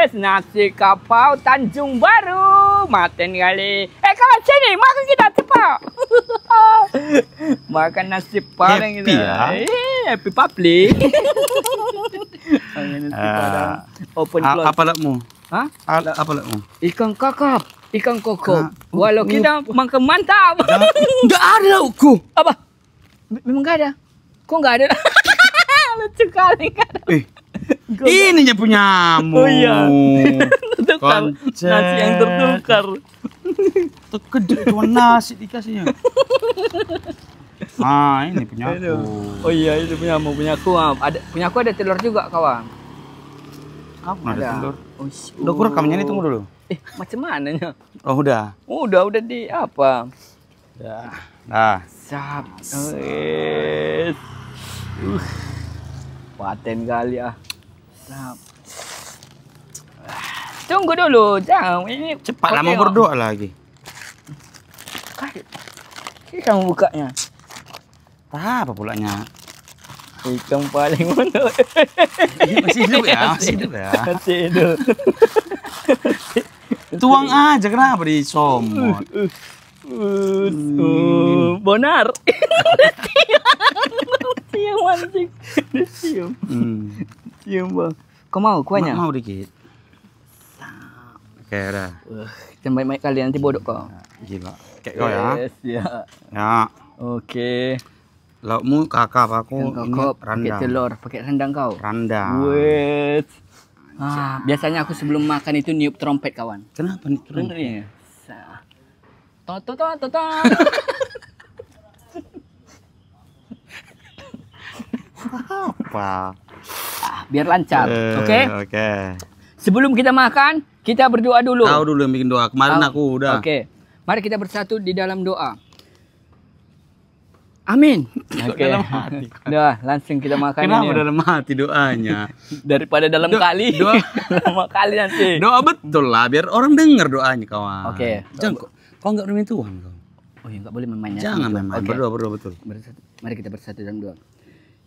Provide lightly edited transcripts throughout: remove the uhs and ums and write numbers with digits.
Wes, nasi kapau Tanjung Baru. Maten kali. Kawan sini, makan kita cepat. Makan nasi padang Happy kita. ya? Happy public. Makan nasi padang. Open close. Apa lakmu? Hah? Apa lakmu? Ikan kakap. Ikan kokok. Walau kita makan mantap. Enggak ada laukku. Apa? Memang gak ada? Kok gak ada? Lucu kali kan? Ini nya punyamu. Oh iya. Tertukar. Koncet. Nasi yang tertukar. Gede cuma nasi dikasihnya. Ah, ini punya aku. Oh iya, itu punyamu, punyaku. Punyaku ada telur juga, kawan. Aku ada telur. Oh, Udah aku rekamnya nih, tunggu dulu. Macam mananya? Oh, udah. Udah di apa? Udah. Nah. Sap. Paten kali ah. Sap. Tunggu dulu, jangan. Ini Cepat lah, mau berdoa lagi. Ini kamu bukanya. Apa pulanya? Ikan paling mana? Masih hidup ya? Masih hidup ya? Masih hidup. Tuang aja, kenapa disomot? Bonar. Siang mancing. Siang. Siang bang. Kau mau kuahnya? Mau dikit. Oke, udah. Jangan baik-baik kali nanti bodoh kau. Gila. Kayak kau ya? Yes, ya. Ya. Oke. Laukmu kakap, aku ini Kau pakai rendang. telur, pakai rendang kau. Rendang. Wait. Biasanya aku sebelum makan itu niup trompet kawan. Kenapa nih? Bener ya? Toto. Apa? Biar lancar, oke? Oke. Sebelum kita makan, kita berdoa dulu. Kau dulu yang bikin doa. Kemarin aku udah. Oke. Mari kita bersatu di dalam doa. Amin. Oke. Dalam hati. Udah, langsung kita makan Kenapa ini. dalam hati doanya? Daripada dalam kali. Doa. Lama kali nanti. Doa betul lah, biar orang dengar doanya kawan. Oke. Jangan kau nggak bermain Tuhan kau. Oh ya, nggak boleh main-main. Jangan main-main. Oke. Berdoa betul. Mari kita bersatu dalam doa.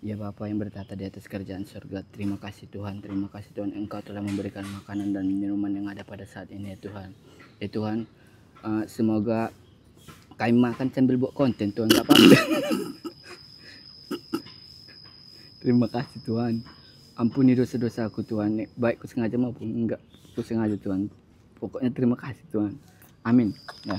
Ya Bapa yang bertata di atas kerajaan surga, terima kasih Tuhan Engkau telah memberikan makanan dan minuman yang ada pada saat ini ya Tuhan. Ya Tuhan, semoga kami makan sambil buat konten Tuhan, nggak apa-apa. Terima kasih Tuhan, ampuni dosa-dosa aku Tuhan, baik ku sengaja maupun enggak ku sengaja Tuhan. Pokoknya terima kasih Tuhan, amin. Ya.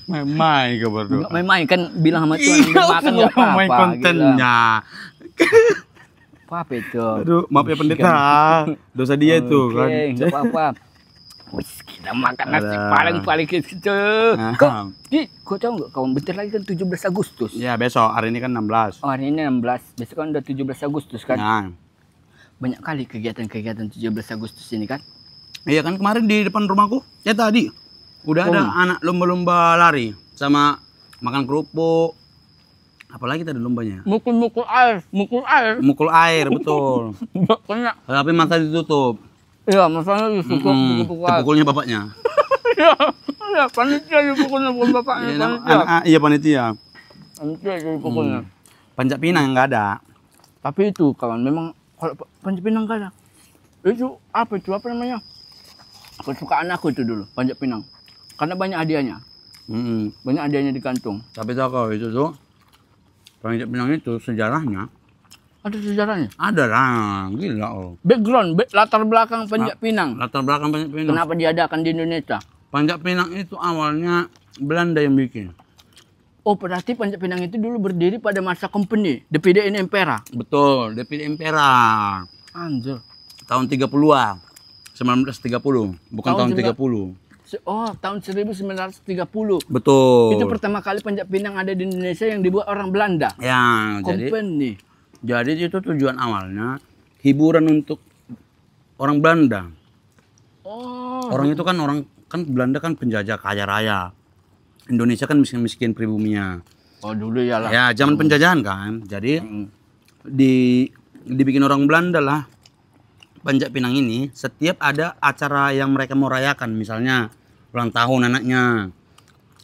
Main-main kau berdoa. Nggak main-main kan bilang sama Tuhan Iya, makan nggak apa-apa. main kontennya. Apa itu? Aduh, maaf ya pendeta. Dosa dia itu kan. Oke, nggak apa-apa. Wis, kita makan nasi paling gitu. Kau tahu nggak kawan, bentar lagi kan 17 Agustus. Ya, besok. Hari ini kan 16. Oh, hari ini 16. Besok kan udah 17 Agustus kan. Ya. Banyak kali kegiatan-kegiatan 17 Agustus ini kan. Iya kan kemarin di depan rumahku. Ya tadi. Udah ada anak lomba-lomba lari sama makan kerupuk. Apalagi tadi lombanya? Mukul air. Mukul air, betul. Kena. Tapi mata ditutup. Iya, masalahnya disukup mukul air. Dipukulnya bapaknya. Iya, panitia dipukulnya bukan bapaknya. Iya panitia. Panitia dipukulnya. Panjat pinang nggak ada. Tapi itu kawan, memang kalau panjat pinang nggak ada. Itu apa namanya? Kesukaan aku itu dulu, panjat pinang. Karena banyak hadiahnya. Banyak hadiahnya di kantung. Tapi tahu kau itu tuh, panjat pinang itu sejarahnya. Ada sejarahnya? Ada lah, gila oh. Background, latar belakang panjat pinang. Latar belakang panjat pinang. Kenapa diadakan di Indonesia? Panjat pinang itu awalnya Belanda yang bikin. Oh, berarti panjat pinang itu dulu berdiri pada masa company, DPD Impera. Betul, DPD Impera. Anjir. Tahun 30-an. 1930, bukan tahun 30. Oh, tahun 1930. Betul. Itu pertama kali panjat pinang ada di Indonesia yang dibuat orang Belanda. Ya, Company. jadi itu tujuan awalnya hiburan untuk orang Belanda. Oh. Orang itu kan Belanda kan penjajah kaya raya. Indonesia kan miskin-miskin pribuminya. Oh, dulu ya lah. Ya, zaman penjajahan kan. Jadi dibikin orang Belanda lah. Panjat pinang ini setiap ada acara yang mereka mau rayakan, misalnya ulang tahun anaknya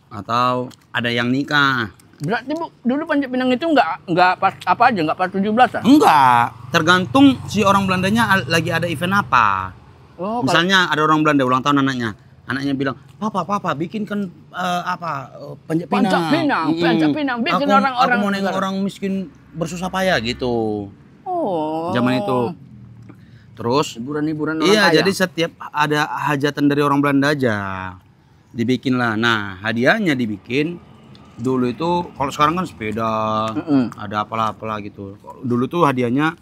atau ada yang nikah Berarti Bu, dulu Panjat Pinang itu nggak pas apa aja, nggak pas 17 ah? Enggak, tergantung si orang Belandanya lagi ada event apa. Oh, Misalnya ada orang Belanda ulang tahun anaknya. Anaknya bilang, "Papa, bikinkan Panjat Pinang." Panjat Pinang, Panjat Pinang, bikin Aku orang-orang mau nengok negara. orang miskin bersusah payah gitu. Oh. Zaman itu. Terus Hiburan-hiburan orang iya, kaya. jadi setiap ada hajatan dari orang Belanda aja dibikin lah. Nah, hadiahnya dibikin dulu itu, kalau sekarang kan sepeda, ada apalah gitu. Dulu tuh hadiahnya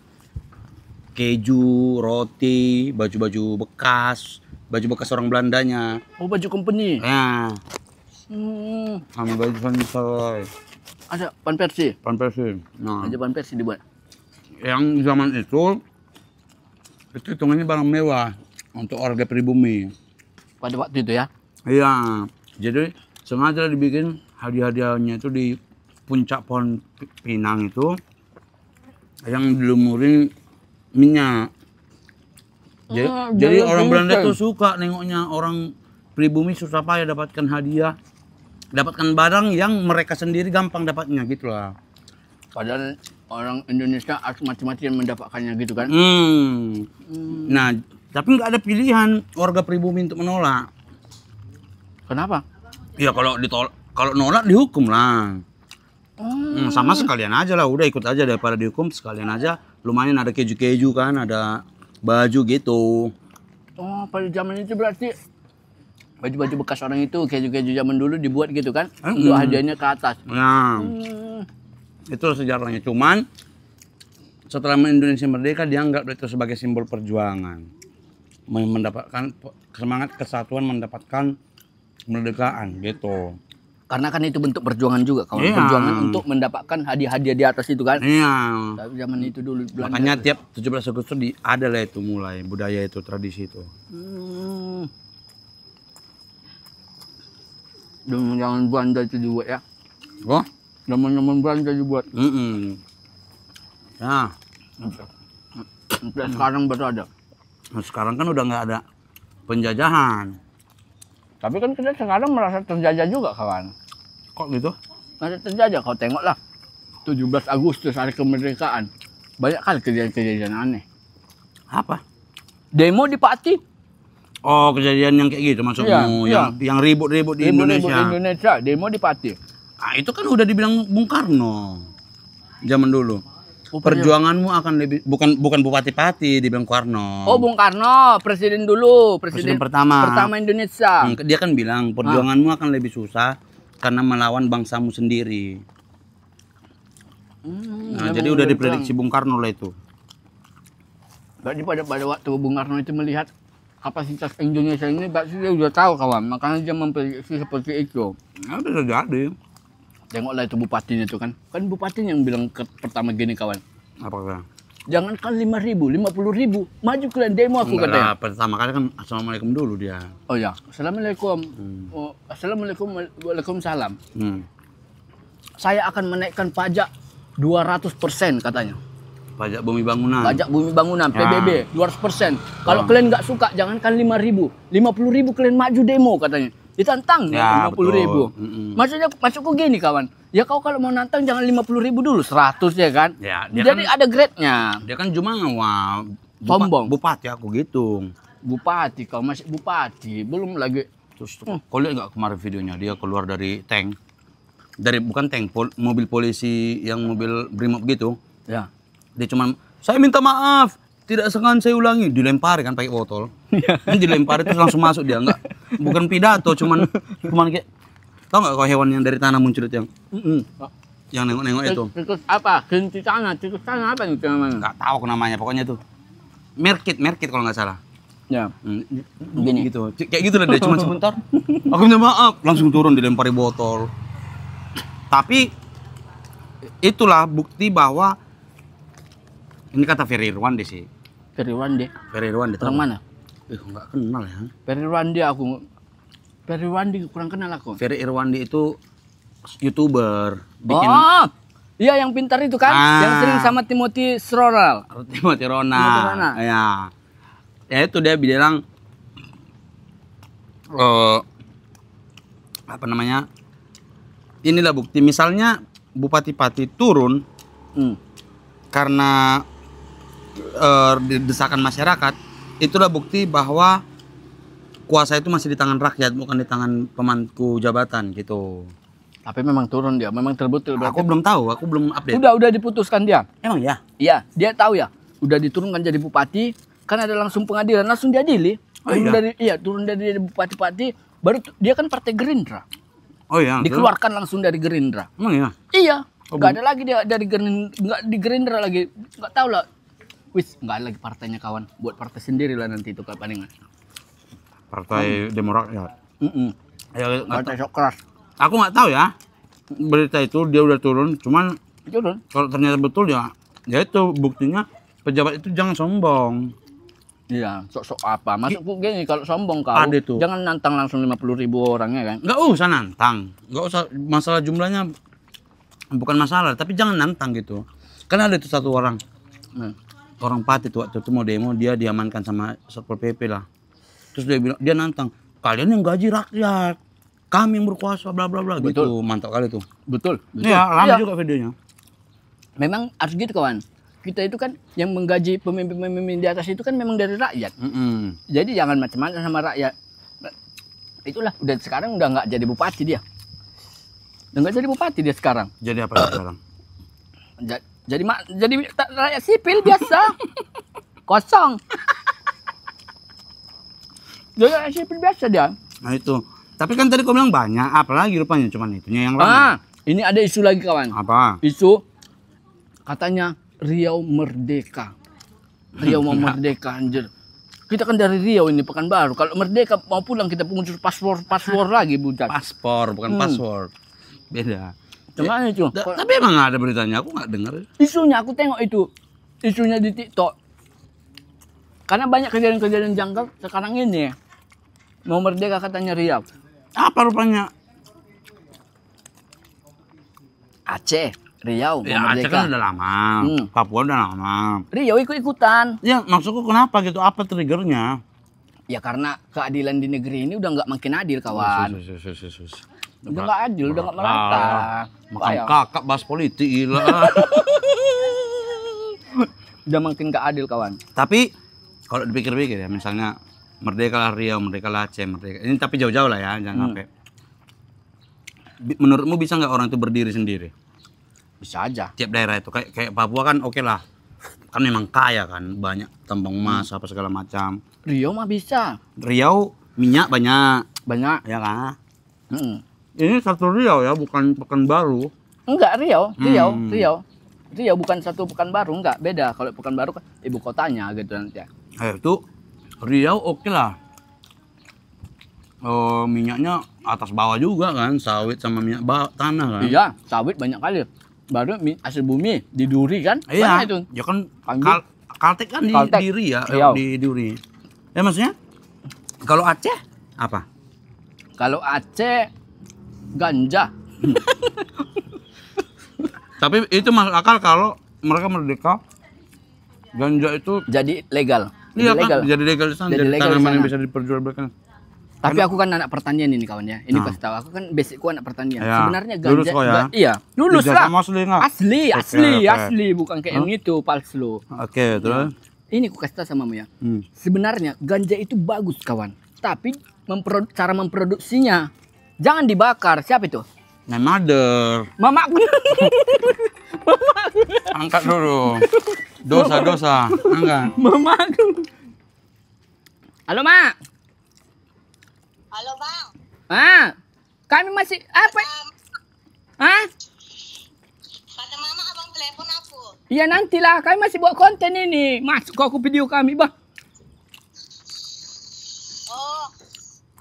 keju, roti, baju bekas orang Belandanya. Oh, baju company. Ya, Hmm. sama baju Sansoy, Ada Pan Persi. Persi. Nah, Aja Pan Persi dibuat. yang zaman itu hitungannya barang mewah untuk warga pribumi. Pada waktu itu ya. Iya, jadi sengaja dibikin hadiah-hadiahnya itu di puncak pohon pinang itu yang dilumurin minyak. Jadi orang Belanda tuh suka nengoknya orang pribumi susah payah dapatkan hadiah, dapatkan barang yang mereka sendiri gampang dapatnya gitu lah. Padahal orang Indonesia harus mati-matian mendapatkannya gitu kan. Nah, tapi nggak ada pilihan warga pribumi untuk menolak. Kenapa? Ya kalau nolak dihukum lah. Sama sekalian aja lah, udah ikut aja daripada dihukum, sekalian aja lumayan ada keju-keju kan, ada baju gitu. Oh, pada zaman itu berarti baju-baju bekas orang itu, keju-keju zaman dulu dibuat gitu kan, untuk hadiahnya ke atas. Nah, itu sejarahnya. Cuman setelah Indonesia merdeka dianggap itu sebagai simbol perjuangan, mendapatkan semangat kesatuan, mendapatkan kemerdekaan gitu. Karena kan itu bentuk perjuangan juga, kawan. Iya. Perjuangan untuk mendapatkan hadiah-hadiah di atas itu kan. Iya. Tapi zaman itu dulu Belanda. Makanya tiap 17 Agustus ada lah itu mulai budaya itu, tradisi itu. Zaman Belanda itu dibuat ya. Oh? Zaman Belanda dibuat. Ya. Sampai sekarang baru ada. Nah, sekarang kan udah nggak ada penjajahan. Tapi kan kita sekarang merasa terjajah juga, kawan. Kok gitu? Merasa terjajah, kau tengoklah. 17 Agustus hari kemerdekaan. Banyak kali kejadian-kejadian aneh. Apa? Demo di Pati. Oh, kejadian yang kayak gitu maksudmu, Iya, yang ribut-ribut di Ribut-ribut Indonesia. di Indonesia, demo di Pati. Ah, itu kan udah dibilang Bung Karno zaman dulu. Oh, Perjuanganmu akan lebih bukan bupati-pati dibilang Karno. Oh, Bung Karno, presiden dulu, Presiden pertama. pertama Indonesia. Dia kan bilang perjuanganmu akan lebih susah karena melawan bangsamu sendiri. Nah, jadi udah diprediksi Bung Karno lah itu. Berarti pada waktu Bung Karno itu melihat kapasitas Indonesia ini, berarti dia udah tahu, kawan. Makanya dia memprediksi seperti itu. Nah, udah jadi. Tengoklah itu bupatinya itu kan. Kan bupatinya yang bilang pertama gini, kawan. Apakah? Jangankan 5.000, 50.000. Maju kalian demo aku Enggak katanya. lah, pertama kali kan assalamualaikum dulu dia. Oh ya, Assalamualaikum. Oh, Assalamualaikum, Waalaikumsalam. Saya akan menaikkan pajak 200% katanya. Pajak bumi bangunan. Pajak bumi bangunan, PBB, 200%. Kalau kalian nggak suka, jangankan 5.000. 50.000 kalian maju demo katanya. Ditantang Ya, 50.000. Maksudnya, maksudku gini, kawan. Ya kau kalau mau nantang jangan 50.000 dulu, 100 ya kan? Ya, dia Jadi ada grade-nya. Dia kan cuma Sombong. bupati aku gitu. Bupati, kau masih bupati, belum lagi. Terus kau lihat nggak kemarin videonya dia keluar dari tank, bukan tank, mobil polisi yang mobil brimob gitu. Ya. Dia cuma, saya minta maaf, tidak sengaja saya ulangi, dilempar kan pakai botol. Dilempar itu langsung masuk dia, enggak, bukan pidato, cuman kayak, tau nggak kau hewan yang dari tanah muncul itu yang nengok-nengok itu? Tikus apa? Tikus tanah apa itu namanya? Nggak tahu aku namanya, pokoknya tuh merkit kalau nggak salah. Ya. Begini gitu, kayak gitu lah dia, cuma sebentar. Aku minta maaf, langsung turun dilempari botol. Tapi itulah bukti bahwa ini kata Ferry Irwandi sih. Ferry Irwandi. tahu? Orang mana? Nggak kenal ya. Ferry Irwandi kurang kenal aku. Ferry Irwandi itu YouTuber. Bikin Oh, iya yang pintar itu kan, yang sering sama Timothy Sroral. Timothy Rona. Ya. Ya itu dia bilang apa namanya? inilah bukti. Misalnya Bupati Pati turun karena desakan masyarakat, itulah bukti bahwa kuasa itu masih di tangan rakyat, bukan di tangan pemangku jabatan gitu. Tapi memang turun dia, memang terbetul. Aku belum tahu, aku belum update. Udah diputuskan dia. Emang ya? Iya, dia tahu ya. Udah diturunkan jadi bupati, kan ada langsung pengadilan, langsung diadili. Turun dari Bupati Pati, baru dia kan partai Gerindra. Oh iya. Dikeluarkan langsung dari Gerindra. Emang ya? Iya. Nggak ada lagi dia dari Gerindra, nggak di Gerindra lagi. Nggak tahu lah. Wis, nggak ada lagi partainya kawan. Buat partai sendiri lah nanti itu palingan. Partai Demokrat. Ya, Partai sok keras. aku nggak tahu ya berita itu dia udah turun. Cuman Turun. kalau ternyata betul ya itu buktinya pejabat itu jangan sombong. Iya, sok-sok apa? Masuk gini kalau sombong kau, Ada tuh. jangan nantang langsung 50.000 orangnya kan. Nggak usah nantang, nggak usah, masalah jumlahnya bukan masalah, tapi jangan nantang gitu. Kan ada itu satu orang, orang Pati tuh waktu itu mau demo, dia diamankan sama Satpol PP lah. Terus dia bilang, dia nantang, kalian yang gaji rakyat, kami yang berkuasa, bla bla bla gitu. Mantap kali tuh. Betul. Iya, lama juga videonya. Memang harus gitu kawan. Kita itu kan yang menggaji pemimpin-pemimpin di atas itu kan memang dari rakyat. Jadi jangan macam-macam sama rakyat. Itulah, udah sekarang udah nggak jadi bupati dia. Udah nggak jadi bupati dia sekarang. Jadi apa sekarang? Jadi rakyat sipil biasa. Kosong. Jadi rakyat sipil biasa dia. Nah itu. Tapi kan tadi kau bilang banyak, apalagi rupanya cuman itunya yang ramai. Ini ada isu lagi kawan. Apa? Isu katanya Riau merdeka. Riau mau merdeka anjir. Kita kan dari Riau ini Pekanbaru. Kalau merdeka mau pulang kita pungut paspor lagi bukan. Paspor bukan password. Beda. Cuman itu. Tapi emang ada beritanya, aku nggak dengar. Isunya aku tengok itu. Isunya di TikTok. Karena banyak kejadian-kejadian janggal sekarang ini. Mau merdeka katanya Riau. Apa rupanya? Aceh, Riau, Ya, mau Aceh merdeka. kan udah lama, Papua udah lama. Riau ikut-ikutan. Ya maksudku kenapa gitu? Apa triggernya? Ya karena keadilan di negeri ini udah nggak makin adil kawan. Udah nggak adil, udah nggak merata. Makan kakak bahas politik gila. Udah makin nggak adil kawan. Tapi kalau dipikir-pikir ya, misalnya merdeka lah Riau, merdeka lah Aceh, merdeka. Ini tapi jauh-jauh lah ya, jangan sampai. Menurutmu bisa nggak orang itu berdiri sendiri? Bisa aja. Tiap daerah itu kayak Papua kan oke lah. Kan memang kaya kan, banyak tambang emas apa segala macam. Riau mah bisa. Riau minyak banyak, Banyak. ya kan? Mm. Ini satu Riau ya, bukan Pekanbaru. Enggak, Riau bukan satu Pekanbaru, enggak, beda. Kalau Pekanbaru kan ibu kotanya gitu nanti. Itu Riau oke lah. Minyaknya atas bawah juga kan, sawit sama minyak tanah kan. Iya, sawit banyak kali. Baru hasil bumi di Duri kan? Iya, banyak itu. ya kan Kaltek. Kaltek kan Kaltek. di Ria, Riau. di Duri. Ya maksudnya, kalau Aceh apa? Kalau Aceh ganja. Tapi itu masuk akal kalau mereka merdeka, ganja itu Jadi legal. iya legal. kan, jadi legal di sana, Jadi jadi legal di tanaman yang sana. bisa diperjualbelikan. Tapi aku kan anak pertanian ini kawan ya. Ini kasih tahu, aku kan basicku anak pertanian. Ya. Sebenarnya Lulus ganja kok ya? iya, lulus Ijazah lah. kamu asli nggak? Oke. Asli, bukan kayak yang itu palsu. Oke, terus? Ini aku kasih tahu sama ya. Sebenarnya ganja itu bagus kawan, tapi cara memproduksinya jangan dibakar. Siapa itu? My mother. Mamaku. Angkat dulu. Dosa. Angkat. Mamaku. Halo, Mak. Halo bang, Kami masih apa? kata mama abang telepon aku. Iya nantilah, kami masih buat konten ini. Masuk kok aku video kami, Bang. Oh,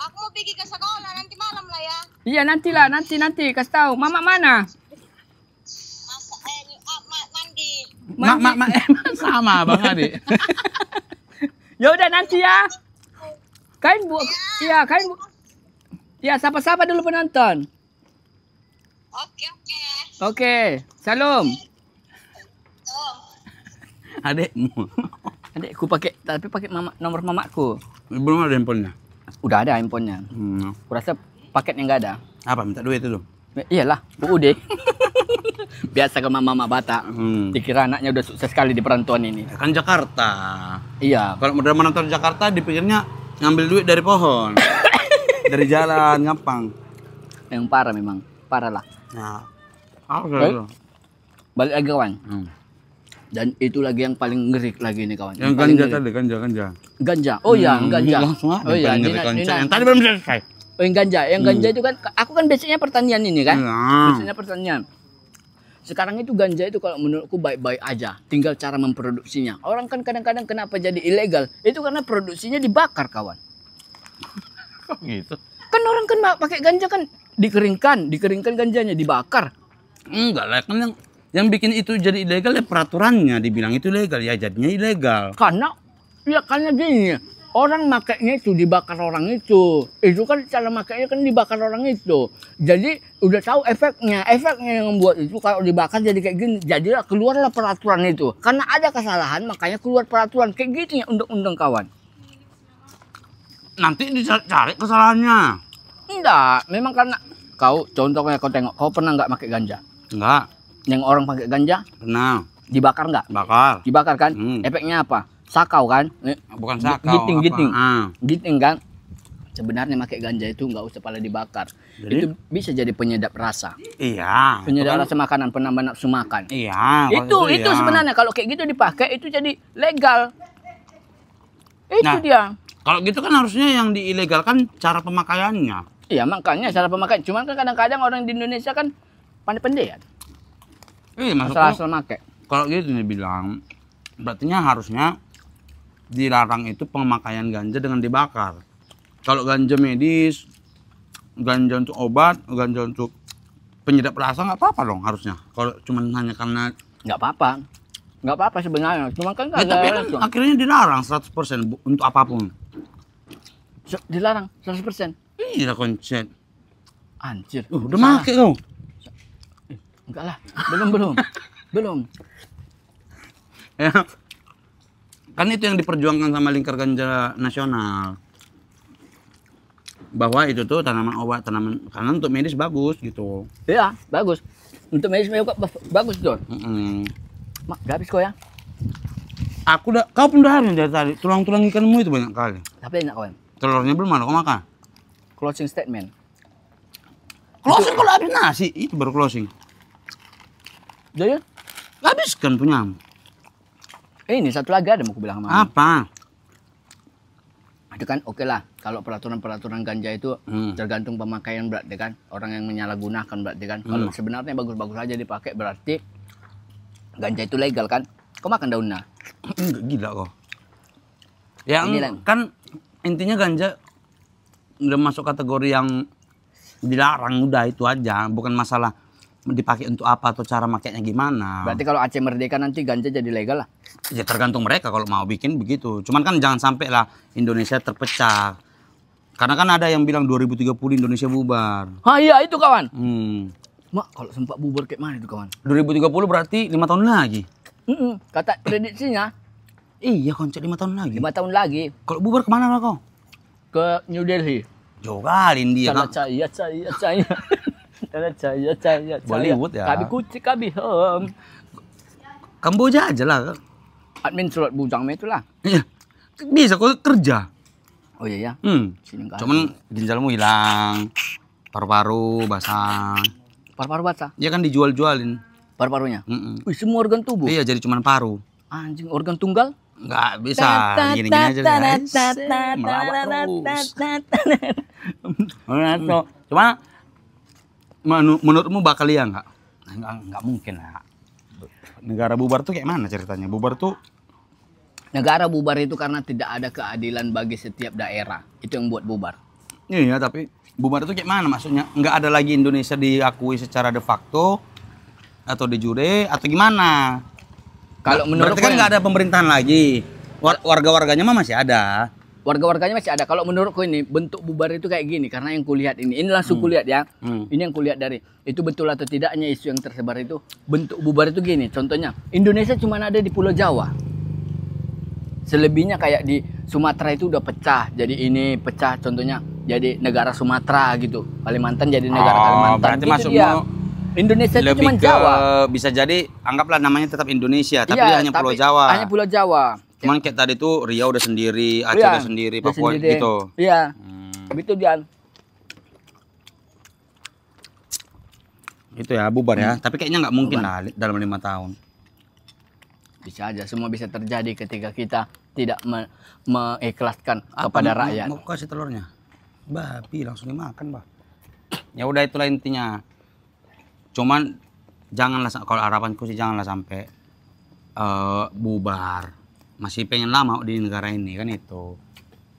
aku mau pergi ke sekolah nanti malam lah ya. Iya nantilah, nanti kasih tahu. Mama mana? Mandi. Sama Bang Adi. Ya udah nanti ya. Kain bu, iya kain bu. Ya sapa-sapa dulu penonton. Oke. Oke, salam. Oh, Adekmu. Adekku tapi pakai nomor mamaku. Belum ada handphonenya. Udah ada handphonenya. Hmm. Kurasa paketnya nggak ada. Apa minta duit itu? Iyalah, UUD. Biasa ke mama Batak. Dikira anaknya udah sukses sekali di perantauan ini. Ya kan Jakarta. Iya. Kalau udah menonton Jakarta dipikirnya ngambil duit dari pohon. Dari jalan gampang. Yang parah memang. Parah lah. Nah. Balik lagi kawan. Dan itu lagi yang paling ngeri lagi nih kawan. Yang paling ganja ngeri. tadi, ganja. Oh iya, ganja. Langsung ada Oh iya, paling ngeri ganja. Yang tadi belum selesai. Oh yang ganja itu kan aku kan basicnya pertanian ini kan. Iya. Basicnya pertanian. Sekarang itu ganja itu kalau menurutku baik-baik aja, tinggal cara memproduksinya. Orang kan kadang-kadang kenapa jadi ilegal? Itu karena produksinya dibakar kawan. Gitu. Kan orang kan pakai ganja kan dikeringkan ganjanya dibakar. Enggak lah, kan yang bikin itu jadi ilegal ya peraturannya, dibilang itu legal ya jadinya ilegal. Karena gini, orang makainya itu dibakar orang itu kan cara makainya kan dibakar orang itu. Jadi udah tahu efeknya yang membuat itu kalau dibakar jadi kayak gini. Jadilah keluarlah peraturan itu. Karena ada kesalahan makanya keluar peraturan kayak gitu ya undang-undang kawan. Nanti dicari kesalahannya. Enggak, memang karena contohnya kau tengok, kau pernah nggak pakai ganja? Enggak. Yang orang pakai ganja Pernah. dibakar nggak? Bakar. Dibakar kan? Efeknya apa? Sakau kan? Bukan sakau. Giting kan? Sebenarnya pakai ganja itu nggak usah pada dibakar. Jadi? Itu bisa jadi penyedap rasa. Iya. Penyedap rasa makanan, penambah nafsu makan. Iya. Itu iya. sebenarnya kalau kayak gitu dipakai itu jadi legal. Itu Nah. dia. Kalau gitu kan harusnya yang diilegalkan cara pemakaiannya. Iya makanya cara pemakaian. Cuman kan kadang-kadang orang di Indonesia kan pandai-pandai ya. Maksudku Asal make. kalau gitu nih bilang, berartinya harusnya dilarang itu pemakaian ganja dengan dibakar. Kalau ganja medis, ganja untuk obat, ganja untuk penyedap rasa nggak apa-apa dong harusnya. Kalau cuma hanya karena Nggak apa-apa sebenarnya. Cuma kan ya, tapi kan akhirnya dilarang 100% untuk apapun. dilarang 100%. Iya konsep. Anjir. Udah make kau. Enggak lah. Belum. Ya. Kan itu yang diperjuangkan sama Lingkar Ganja Nasional. Bahwa itu tuh tanaman obat, karena untuk medis bagus gitu. Iya, bagus. Untuk medis bagus tuh. Mak, udah habis kok ya. Kau pendaharin dari tadi. Tulang-tulang ikanmu itu banyak kali. Tapi enak kawan. Telurnya belum ada, kau makan. Closing statement. Closing kalau habis nasi, itu baru closing. Jadi, Habiskan punya. ini satu lagi ada mau aku bilang sama kamu. Apa? Itu kan oke lah. Kalau peraturan ganja itu tergantung pemakaian berarti kan. Orang yang menyalahgunakan berarti kan. Kalau sebenarnya bagus-bagus aja dipakai berarti ganja itu legal kan. Kau makan daunnya. Enggak gila kok. Ya Inilah. kan intinya ganja udah masuk kategori yang dilarang, udah itu aja. Bukan masalah dipakai untuk apa atau cara makainya gimana. Berarti kalau Aceh merdeka nanti ganja jadi legal lah. Ya tergantung mereka kalau mau bikin begitu. Cuman kan jangan sampai lah Indonesia terpecah. Karena kan ada yang bilang 2030 Indonesia bubar. Iya itu kawan. Hmm. Mak kalau sempat bubar kayak mana itu kawan? 2030 berarti 5 tahun lagi. Kata prediksinya Iya konsep 5 tahun lagi. 5 tahun lagi Kalau bubar kemana lah kau? ke New Delhi. Jauh kali India kan. Caya. Bollywood ya. Kabi kucing kabi Kamboja aja lah. admin surat bujang itu lah. Iya. Bisa kau kerja. Oh iya ya. Sini enggak. Cuman ginjalmu hilang. Paru-paru basah. Paru-paru basah. Ya kan dijual-jualin. Paru-parunya. Wih, semua organ tubuh. Iya jadi cuman paru. Anjing organ tunggal. Nggak bisa. Gini-gini aja. Melawak terus. Cuma menurutmu bakal iya nggak? Nggak mungkin lah. Negara bubar tuh kayak mana ceritanya? Bubar tuh Negara bubar itu karena tidak ada keadilan bagi setiap daerah. Itu yang buat bubar. iya tapi bubar itu kayak mana maksudnya? Nggak ada lagi Indonesia diakui secara de facto atau de jure atau gimana? Kalau menurut berarti kan nggak ada pemerintahan lagi. Warga-warganya mah masih ada. Warga-warganya masih ada. Kalau menurutku ini bentuk bubar itu kayak gini karena yang kulihat ini langsung kulihat ya. Ini yang kulihat dari itu betul atau tidaknya isu yang tersebar itu bentuk bubar itu gini. Contohnya Indonesia cuma ada di Pulau Jawa. Selebihnya kayak di Sumatera itu udah pecah. Jadi ini pecah contohnya jadi negara Sumatera gitu. Kalimantan jadi negara Oh, Kalimantan. berarti Gitu masuk dia. mau Indonesia itu lebih cuma ke Jawa. bisa jadi anggaplah namanya tetap Indonesia, tapi Iya, dia hanya Pulau Jawa. Hanya Pulau Jawa. Cuman kayak tadi tuh Riau udah sendiri, Aceh Iya, udah sendiri, dia Papua sendiri. gitu. Iya, Hmm. itu dia. Itu ya bubar ya. Tapi kayaknya nggak mungkin lah dalam 5 tahun. Bisa aja, semua bisa terjadi ketika kita tidak mengikhlaskan Apa, kepada mau- rakyat. Mau kasih telurnya? Babi langsung dimakan, bah. Ya udah itulah intinya. Cuman janganlah kalau harapanku sih janganlah sampai bubar. Masih pengen lama di negara ini kan itu.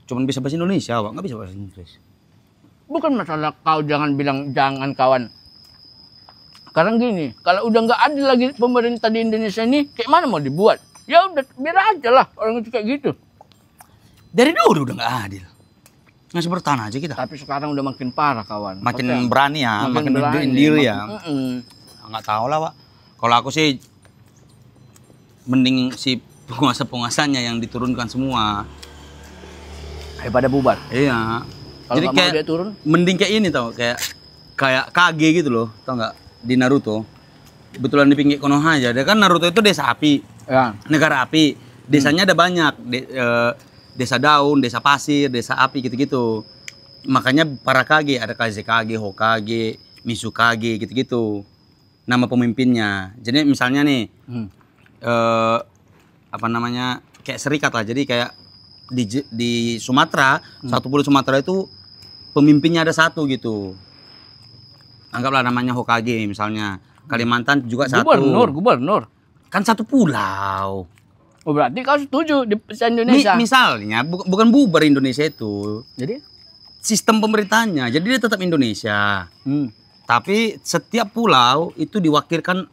Cuman bisa bahasa Indonesia, Pak. Nggak bisa bahasa Inggris. Bukan masalah kau jangan bilang jangan kawan. Sekarang gini, kalau udah nggak adil lagi pemerintah di Indonesia ini, kayak mana mau dibuat? Ya udah, biar aja lah orang itu kayak gitu. Dari dulu udah nggak adil. Masih bertahan aja kita. Tapi sekarang udah makin parah kawan. Makin Maksudnya, berani ya, makin berani, nunjukin diri ya. Mm-mm. Nggak tahu lah, Pak. Kalau aku sih mending si penguasa-penguasanya yang diturunkan semua. Daripada bubar. Iya. Kalau Jadi nggak mau kayak dia turun, mending kayak ini tau, kayak Kage gitu loh, tau nggak di Naruto. Kebetulan di pinggir Konoha aja. Dia kan Naruto itu desa api, ya. negara api. Desanya ada banyak, desa daun, desa pasir, desa api gitu-gitu. Makanya para Kage ada Kazekage, Hokage, Mizukage gitu-gitu. Nama pemimpinnya. Jadi misalnya nih apa namanya kayak serikat lah. Jadi kayak di Sumatera, satu pulau Sumatera itu pemimpinnya ada satu gitu. Anggaplah namanya Hokage misalnya. Kalimantan juga satu. Gubernur. Kan satu pulau. Oh, berarti kau setuju di Indonesia? Misalnya bukan bubar Indonesia itu. Jadi? Sistem pemerintahannya. Jadi dia tetap Indonesia. Tapi setiap pulau itu diwakilkan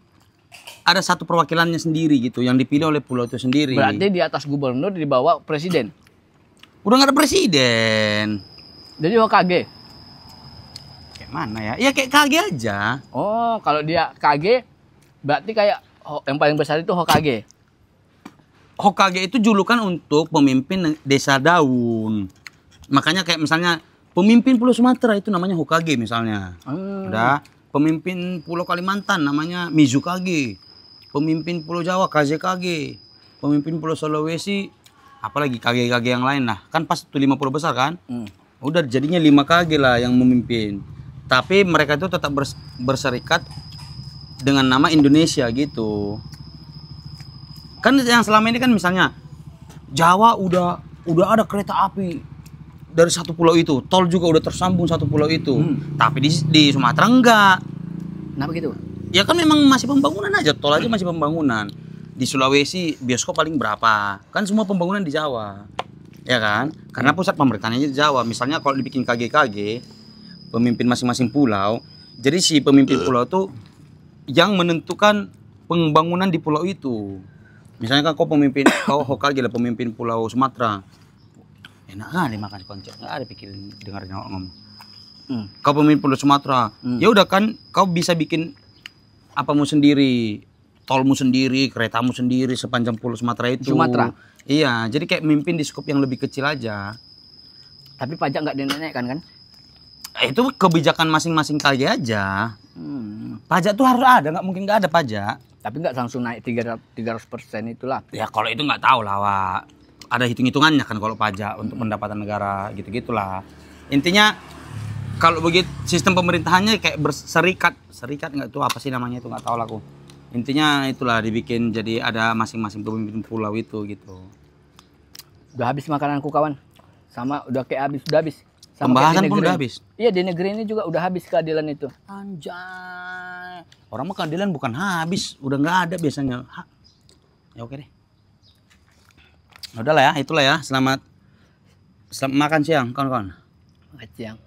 ada satu perwakilannya sendiri gitu yang dipilih oleh pulau itu sendiri. Berarti di atas gubernur di bawah presiden. Udah nggak ada presiden. Jadi Hokage. Kayak mana ya? Ya kayak Kage aja. Oh, kalau dia Kage berarti kayak yang paling besar itu Hokage. Hokage itu julukan untuk pemimpin desa daun. Makanya kayak misalnya pemimpin Pulau Sumatera itu namanya Hokage misalnya. Udah, pemimpin Pulau Kalimantan namanya Mizukage. Pemimpin Pulau Jawa Kazekage. Pemimpin Pulau Sulawesi apalagi kage-kage yang lain lah. Kan pas itu 5 pulau besar kan? Udah jadinya 5 kage lah yang memimpin. Tapi mereka itu tetap berserikat dengan nama Indonesia gitu. Kan yang selama ini kan misalnya Jawa udah ada kereta api dari satu pulau itu, tol juga udah tersambung satu pulau itu. Tapi di Sumatera enggak. Kenapa gitu? Ya kan memang masih pembangunan aja, tol aja masih pembangunan. Di Sulawesi bioskop paling berapa? Kan semua pembangunan di Jawa. Ya kan? Karena pusat pemerintahannya di Jawa. Misalnya kalau dibikin KG, pemimpin masing-masing pulau, jadi si pemimpin pulau itu yang menentukan pembangunan di pulau itu. Misalnya kan kau Hokage lah pemimpin Pulau Sumatera. Enak kali makan koncet, nggak ada pikirin dengerin orang ngomong. Kau pemimpin Pulau Sumatera, ya udah kan kau bisa bikin apamu sendiri, tolmu sendiri, keretamu sendiri sepanjang Pulau Sumatera itu. Sumatera? Iya, jadi kayak mimpin di skup yang lebih kecil aja. Tapi pajak nggak dinaikkan kan? Itu kebijakan masing-masing kali aja. Pajak tuh harus ada, nggak mungkin nggak ada pajak. Tapi nggak langsung naik 300% itulah. Ya kalau itu nggak tahu lah, Wak. Ada hitung-hitungannya kan kalau pajak untuk pendapatan negara gitu-gitulah. Intinya kalau begitu sistem pemerintahannya kayak berserikat nggak tuh apa sih namanya itu nggak tahu lah aku. Intinya itulah dibikin jadi ada masing-masing pemimpin pulau itu gitu. Udah habis makananku kawan. Sama udah kayak udah habis. Sama Pembahasan kayak di pun negeri. udah habis. Iya di negeri ini juga udah habis keadilan itu. Anjay. Orang mah keadilan bukan habis, udah nggak ada biasanya. Ya oke deh. Udahlah ya, itulah ya. Selamat makan siang kawan-kawan. Makan siang.